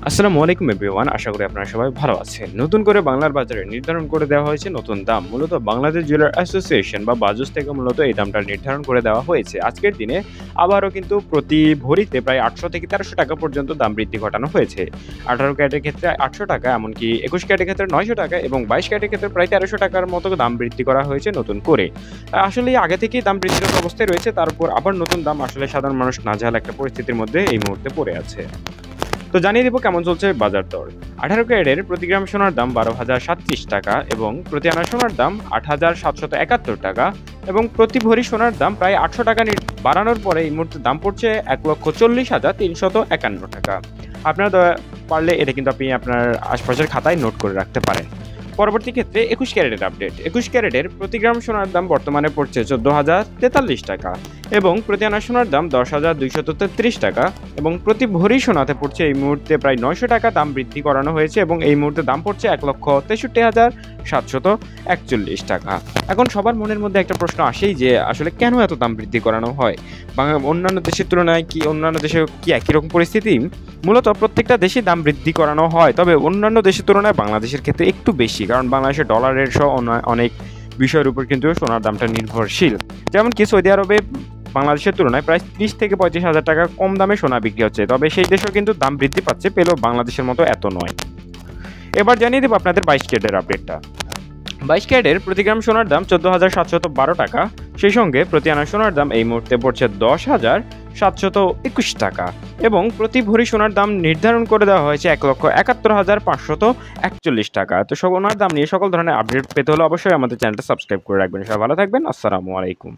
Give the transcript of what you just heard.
আসসালামু আলাইকুম এভরিওয়ান, আশা করি আপনারা সবাই ভালো আছেন। নতুন করে বাংলার বাজারে নির্ধারণ করে দেওয়া হয়েছে নতুন দাম। মূলত বাংলাদেশ জুয়েলার অ্যাসোসিয়েশন বা বাজুস থেকে মূলত এই দামটা নির্ধারণ করে দেওয়া হয়েছে। আজকের দিনে আবারও কিন্তু প্রতি ভরিতে প্রায় ৮০০ থেকে ১৩০০ টাকা পর্যন্ত দাম বৃদ্ধি ঘটানো হয়েছে। ১৮ ক্যারেটের ক্ষেত্রে ৮০০ টাকা, এমনকি ২১ ক্যারেটের ক্ষেত্রে ৯০০ টাকা এবং ২২ ক্যারেটের ক্ষেত্রে প্রায় ১৩০০ টাকার মতো দাম বৃদ্ধি করা হয়েছে নতুন করে। আসলে আগে থেকেই দাম বৃদ্ধির অবস্থায় রয়েছে, তার উপর আবার নতুন দাম, আসলে সাধারণ মানুষ নাজেহাল একটা পরিস্থিতির মধ্যে এই মুহূর্তে পড়ে আছে। তো জানিয়ে দেব কেমন চলছে বাজার দর। ১৮ ক্যারেটের প্রতি গ্রাম সোনার দাম ১২,০৩৭ টাকা এবং প্রতি আনা সোনার দাম ৮,৭৭১ টাকা এবং প্রতি ভরি সোনার দাম প্রায় ৮০০ টাকা বাড়ানোর পরে এই মুহূর্তে দাম পড়ছে ১,৪০,৩৫১ টাকা। আপনারা পারলে এটা কিন্তু আপনি আপনার আশপাশের খাতায় নোট করে রাখতে পারেন। পরবর্তী ক্ষেত্রে ২১ ক্যারেটের আপডেট। ২১ ক্যারেটের প্রতি গ্রাম সোনার দাম বর্তমানে পড়ছে ১৪,০৪৩ টাকা এবং প্রতি আনা সোনার দাম ১০,২৩৩ টাকা এবং প্রতি ভরি সোনাতে পড়ছে এই মুহূর্তে প্রায় ৯০০ টাকা দাম বৃদ্ধি করানো হয়েছে এবং এই মুহূর্তে দাম পড়ছে ১,৬৩,৭৪১ টাকা। এখন সবার মনের মধ্যে একটা প্রশ্ন আসেই যে আসলে কেন এত দাম বৃদ্ধি করানো হয়? অন্যান্য দেশের তুলনায় কি অন্যান্য দেশে কি একই রকম পরিস্থিতি? মূলত প্রত্যেকটা দেশে দাম বৃদ্ধি করানো হয়, তবে অন্যান্য দেশের তুলনায় বাংলাদেশের ক্ষেত্রে একটু বেশি, কারণ বাংলাদেশে ডলারের সহ অনেক বিষয়ের উপর কিন্তু সোনার দামটা নির্ভরশীল। যেমন কি সৌদি আরবে বাংলাদেশের তুলনায় প্রায় ৩০ থেকে ৩৫ হাজার টাকা কম দামে সোনা বিক্রি হচ্ছে, তবে সেই দেশেও কিন্তু দাম বৃদ্ধি পাচ্ছে, পেলেও বাংলাদেশের মতো এত নয়। এবার জানিয়ে দেবো আপনাদের ২২ ক্যারেটের আপডেটটা। ২২ ক্যারেটের প্রতি গ্রাম সোনার দাম ১৪,৭১২ টাকা, সেই সঙ্গে প্রতি আনা সোনার দাম এই মুহূর্তে পড়ছে ১০,৭২১ টাকা এবং প্রতি ভরি সোনার দাম নির্ধারণ করে দেওয়া হয়েছে ১,৭১,৫৪১ টাকা। তো সোনার দাম নিয়ে সকল ধরনের আপডেট পেতে হলে অবশ্যই আমাদের চ্যানেলটা সাবস্ক্রাইব করে রাখবেন। সবাই ভালো থাকবেন। আসসালামু আলাইকুম।